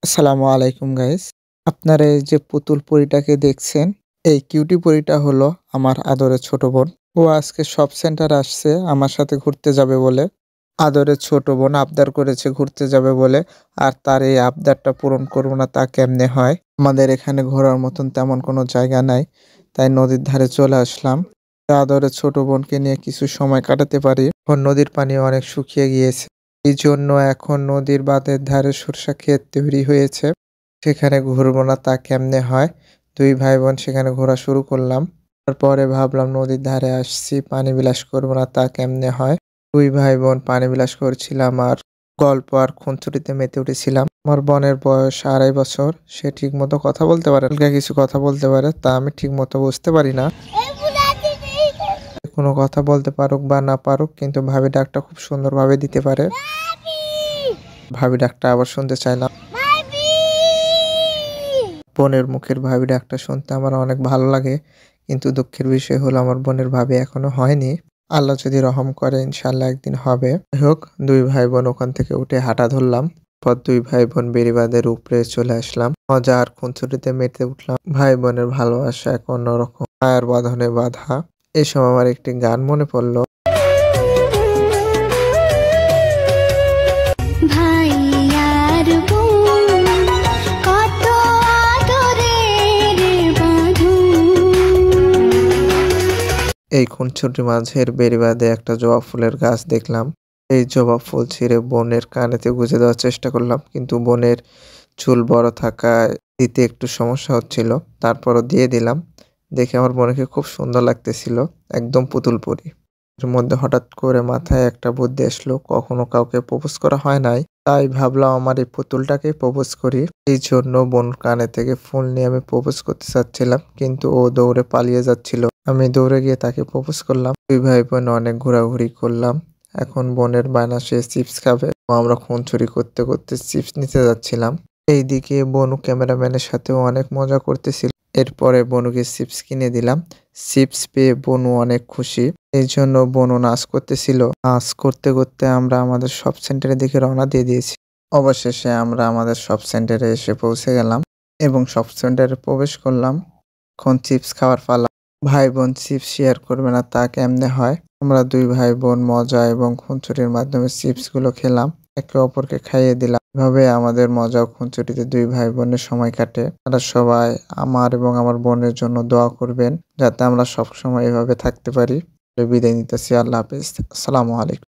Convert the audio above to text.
আসসালামু আলাইকুম গাইস। আপনারা এই যে পুতুল পরীটাকে দেখছেন, এই কিউটি পরীটা হলো আমার আদরের ছোট বোন। ও আজকে শপ সেন্টারে আসছে আমার সাথে ঘুরতে যাবে বলে। আদরের ছোট বোন আবদার করেছে ঘুরতে যাবে বলে। আর তার এই আবদারটা পূরণ করবো না তা কেমনে হয়? আমাদের এখানে ঘোরার মতন তেমন কোনো জায়গা নাই। তাই নদীর ধারে চলে আসলাম। আদরের ছোট বোনকে নিয়ে কিছু সময় কাটাতে পারি। এখন নদীর পানি অনেক শুকিয়ে গিয়েছে। এই জন্য এখন নদীর বাঁধের ধারে সরষা ক্ষেত তৈরি হয়েছে। সেখানে ঘুরবো না তা কেমনে হয়? দুই ভাই বোন সেখানে ঘোরা শুরু করলাম। তারপরে ভাবলাম নদীর ধারে আসছি, পানি বিলাস করবো না তা কেমনে হয়? দুই ভাই বোন পানি বিলাস করছিলাম আর গল্প আর খুনসুটিতে মেতে উঠেছিলাম। আমার বোনের বয়স 2.5 বছর। সে ঠিক মতো কথা বলতে পারে, হালকা কিছু কথা বলতে পারে, তা আমি ঠিক মতো বুঝতে পারি না। কোনো কথা বলতে পারুক বা না পারুক, কিন্তু ভাবি ডাকটা খুব সুন্দরভাবে দিতে পারে। ভাবি ডাকটা আবার শুনতে চাইলাম। বোনের মুখের ভাবি ডাকটা শুনতে আমার অনেক ভালো লাগে, কিন্তু দুঃখের বিষয় হলো আমার বোনের ভাবি এখনো হয়নি। আল্লাহ যদি রহম করে ইনশাল্লাহ একদিন হবে। যাই হোক, দুই ভাই বোন ওখান থেকে উঠে হাঁটা ধরলাম। পর দুই ভাই বোন বেড়িবাঁধের উপরে চলে আসলাম। মজা আর খুনসুটিতে মেতে উঠলাম। ভাই বোনের ভালোবাসা এক অন্যরকম, মায়ার বাঁধনে বাঁধা। এই সময় আমার একটি গান মনে পড়লো। এই খুনসুটির মাঝের বেড়িবাঁধে একটা জবা ফুলের গাছ দেখলাম। এই জবা ফুল ছিঁড়ে বোনের কানেতে গুঁজে দেওয়ার চেষ্টা করলাম, কিন্তু বোনের চুল বড় থাকায় দিতে একটু সমস্যা হচ্ছিল। তারপরও দিয়ে দিলাম। দেখে আমার বোনকে খুব সুন্দর লাগতেছিল, একদম পুতুল পরি। এর মধ্যে হঠাৎ করে মাথায় একটা বুদ্ধি আসলো, কখনো কাউকে প্রপোজ করা হয় নাই, তাই ভাবলাম আমার এই পুতুলটাকে প্রপোজ করি। এই জন্য বোন কানে থেকে ফুল নিয়ে আমি প্রপোজ করতে চাচ্ছিলাম, কিন্তু ও দৌড়ে পালিয়ে যাচ্ছিল। আমি দৌড়ে গিয়ে তাকে প্রপোজ করলাম। দুই ভাই বোন অনেক ঘোরাঘুরি করলাম। এখন বোনের বায়না সে চিপস খাবে। আমরা খুনসুরি করতে করতে চিপস নিতে যাচ্ছিলাম। এইদিকে বনু ক্যামেরাম্যানের সাথেও অনেক মজা করতেছিল। এরপরে বনুকে চিপস কিনে দিলাম। চিপস পেয়ে বনু অনেক খুশি। এই জন্য বনু নাচ করতেছিল। নাচ করতে করতে আমরা আমাদের শপ সেন্টারের দিকে রওনা দিয়ে দিয়েছি। অবশেষে আমরা আমাদের শপ সেন্টারে এসে পৌঁছে গেলাম এবং শপ সেন্টারে প্রবেশ করলাম। এখন চিপস খাওয়ার পালা। ভাই বোন চিপস শেয়ার করবে না তা কেমনে হয়? আমরা দুই ভাই বোন মজা এবং খুনসুটির মাধ্যমে চিপসগুলো খেলাম, একে অপরকে খাইয়ে দিলাম। এভাবে আমাদের মজা ও খুনসুটিতে দুই ভাই বোনের সময় কাটে। তারা সবাই আমার এবং আমার বোনের জন্য দোয়া করবেন, যাতে আমরা সবসময় এভাবে থাকতে পারি। বিদায় নিতেছি। আল্লাহ হাফেজ। আসসালামু আলাইকুম।